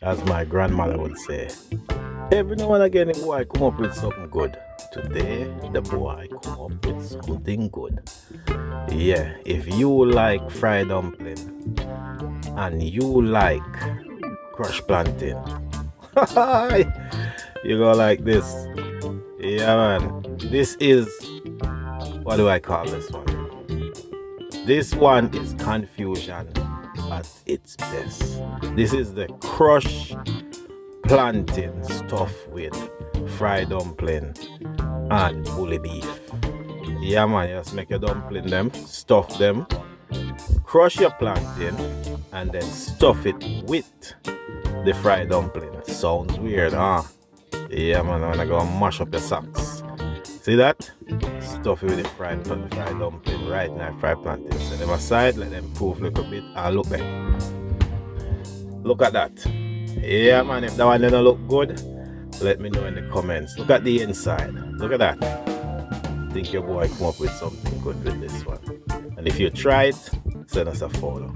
as my grandmother would say. Every now and again, the boy come up with something good. Today, the boy come up with something good. Yeah, if you like fried dumpling and you like crushed plantain, you go like this. Yeah, man. This is, what do I call this one? This one is confusion at its best. This is the crushed plantain stuffed with fried dumpling and bully beef. Yeah, man, just make your dumpling them, stuff them, crush your plantain, and then stuff it with the fried dumpling. Sounds weird, huh? Yeah, man, I'm gonna go mash up your socks. See that? Stuff it with the fried dumpling right now, fried plantain. Set them aside, let them proof a little bit, and look back. Look at that. Yeah, man, if that one doesn't look good, let me know in the comments. Look at the inside. Look at that. I think your boy come up with something good with this one. And if you try it, send us a follow.